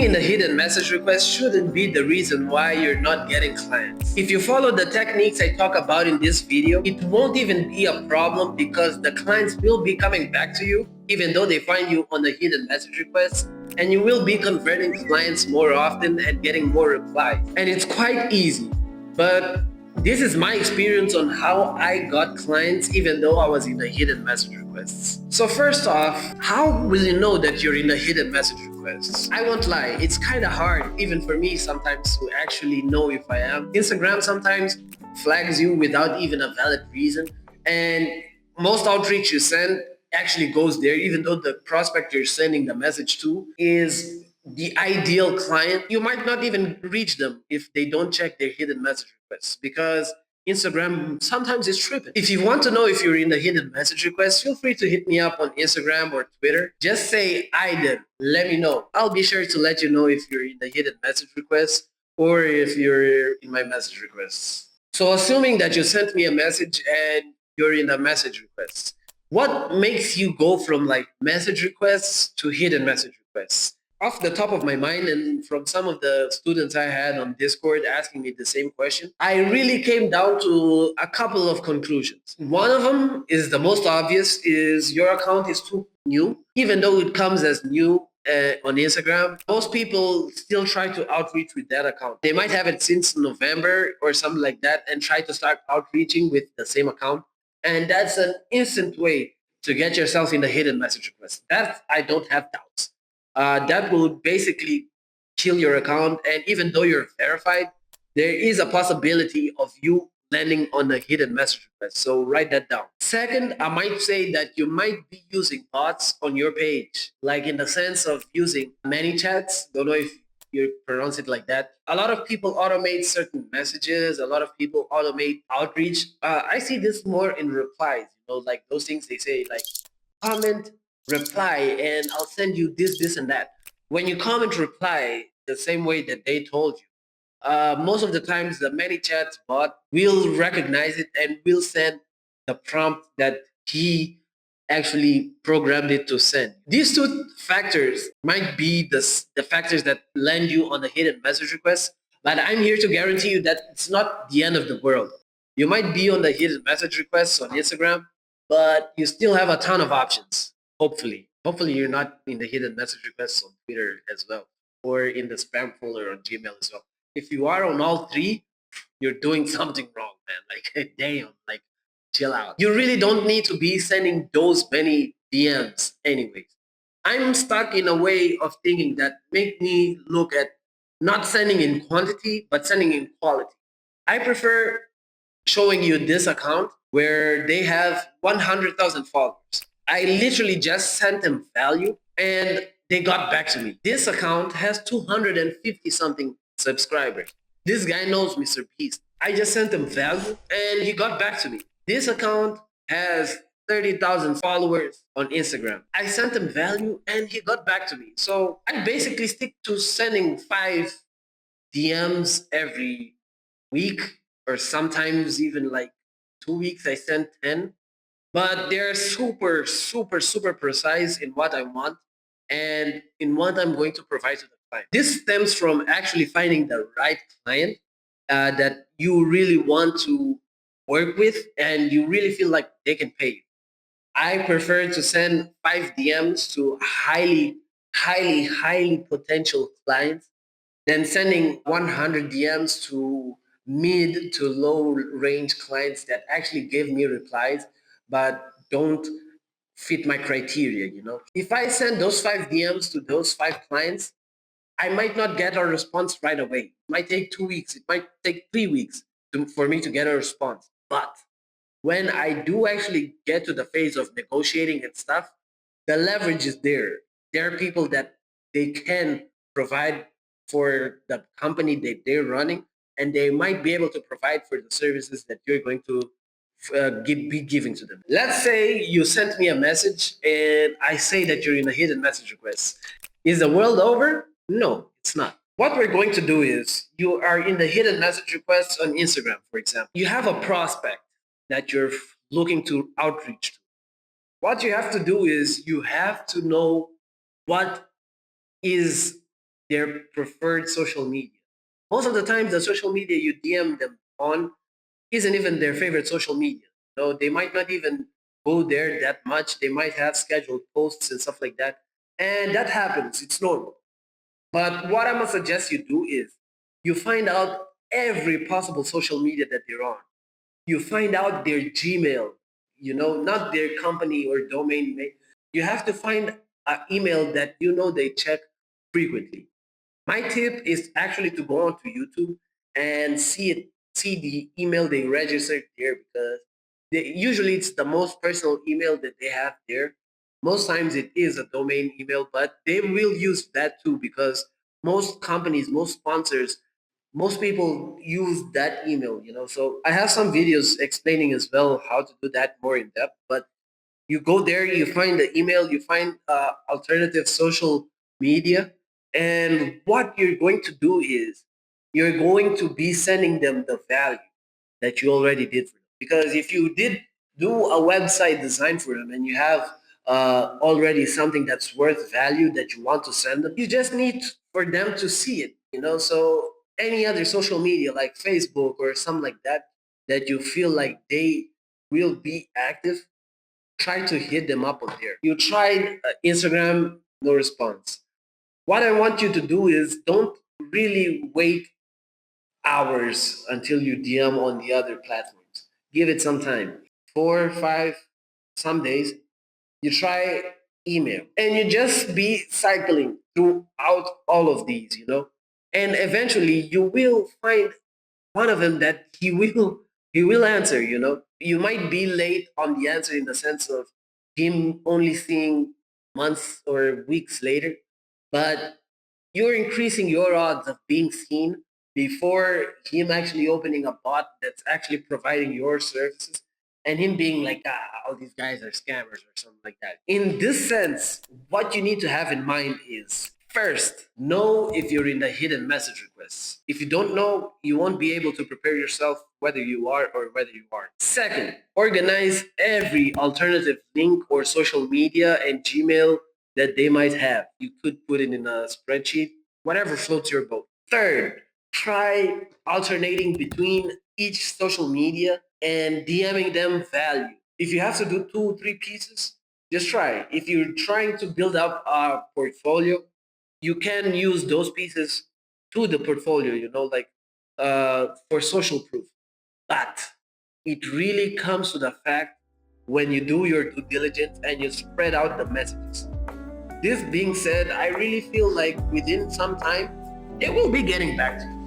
in the hidden message request shouldn't be the reason why you're not getting clients. If you follow the techniques I talk about in this video, it won't even be a problem because the clients will be coming back to you even though they find you on the hidden message request, and you will be converting clients more often and getting more replies. And it's quite easy, but this is my experience on how I got clients even though I was in the hidden message requests. So first off, how will you know that you're in the hidden message requests? I won't lie, it's kind of hard even for me sometimes to actually know if I am. Instagram sometimes flags you without even a valid reason, and most outreach you send actually goes there even though the prospect you're sending the message to is the ideal client. You might not even reach them if they don't check their hidden message requests because Instagram sometimes is tripping. If you want to know if you're in the hidden message request, feel free to hit me up on Instagram or Twitter. Just say aiDr. Let me know. I'll be sure to let you know if you're in the hidden message request or if you're in my message requests. So assuming that you sent me a message and you're in the message requests, what makes you go from like message requests to hidden message requests? Off the top of my mind and from some of the students I had on Discord asking me the same question, I really came down to a couple of conclusions. One of them is the most obvious is your account is too new. Even though it comes as new on Instagram, most people still try to outreach with that account. They might have it since November or something like that and try to start outreaching with the same account. And that's an instant way to get yourself in the hidden message request. That I don't have doubts. That will basically kill your account. And even though you're verified, there is a possibility of you landing on a hidden message request. So write that down. Second, I might say that you might be using bots on your page, like in the sense of using ManyChats. Don't know if you pronounce it like that. A lot of people automate certain messages. A lot of people automate outreach. I see this more in replies, like those things they say, like comment, reply, and I'll send you this, and that. When you comment, reply the same way that they told you. Most of the times, the ManyChat bot will recognize it and will send the prompt that he actually programmed it to send. These two factors might be the factors that land you on the hidden message request, but I'm here to guarantee you that it's not the end of the world. You might be on the hidden message requests on Instagram, but you still have a ton of options. Hopefully you're not in the hidden message requests on Twitter as well, or in the spam folder on Gmail as well. If you are on all three, you're doing something wrong, man. Like, damn, like, chill out. You really don't need to be sending those many DMs, anyways. I'm stuck in a way of thinking that make me look at not sending in quantity, but sending in quality. I prefer showing you this account where they have 100,000 followers. I literally just sent them value and they got back to me. This account has 250 something subscribers. This guy knows Mr. Beast. I just sent him value and he got back to me. This account has 30,000 followers on Instagram. I sent him value and he got back to me. So I basically stick to sending 5 DMs every week, or sometimes even like 2 weeks I send 10. But they're super, super, super precise in what I want and in what I'm going to provide to the client. This stems from actually finding the right client that you really want to work with and you really feel like they can pay you. I prefer to send 5 DMs to highly potential clients than sending 100 DMs to mid to low range clients that actually give me replies but don't fit my criteria. If I send those 5 DMs to those 5 clients, I might not get a response right away. It might take 2 weeks. It might take 3 weeks for me to get a response. But when I do actually get to the phase of negotiating and stuff, the leverage is there. There are people that they can provide for the company that they're running, and they might be able to provide for the services that you're going to be giving to them. Let's say you sent me a message and I say that you're in a hidden message request. Is the world over? No, it's not. What we're going to do is you are in the hidden message requests on Instagram, for example. You have a prospect that you're looking to outreach to. What you have to do is you have to know what is their preferred social media. Most of the times, the social media you DM them on isn't even their favorite social media. So they might not even go there that much. They might have scheduled posts and stuff like that. And that happens. It's normal. But what I'm gonna suggest you do is you find out every possible social media that they're on. You find out their Gmail, not their company or domain name. You have to find an email that they check frequently. My tip is actually to go onto YouTube and see the email they registered there, because usually it's the most personal email that they have there. Most times it is a domain email, but they will use that too, because most companies, most sponsors, most people use that email. So I have some videos explaining as well how to do that more in depth, but you go there, you find the email, you find alternative social media, and what you're going to do is you're going to be sending them the value that you already did for them. Because if you did do a website design for them and you have already something that's worth value that you want to send them, you just need for them to see it. So any other social media like Facebook or something like that, that you feel like they will be active, try to hit them up on there. You tried Instagram, no response. What I want you to do is don't really wait hours until you DM on the other platforms. Give it some time. 4, 5, some days. You try email and you just be cycling throughout all of these. And eventually you will find one of them that he will answer. You might be late on the answer in the sense of him only seeing months or weeks later, but you're increasing your odds of being seen before him actually opening a bot that's actually providing your services, and him being like, all these guys are scammers or something like that. In this sense, what you need to have in mind is, first, know if you're in the hidden message requests. If you don't know, you won't be able to prepare yourself whether you are or whether you aren't. Second, organize every alternative link or social media and Gmail that they might have. You could put it in a spreadsheet, whatever floats your boat. Third, try alternating between each social media and DMing them value. If you have to do 2 3 pieces, just try. If you're trying to build up a portfolio, you can use those pieces to the portfolio, like for social proof. But it really comes to the fact when you do your due diligence and you spread out the messages. This being said, I really feel like within some time, it will be getting back to you.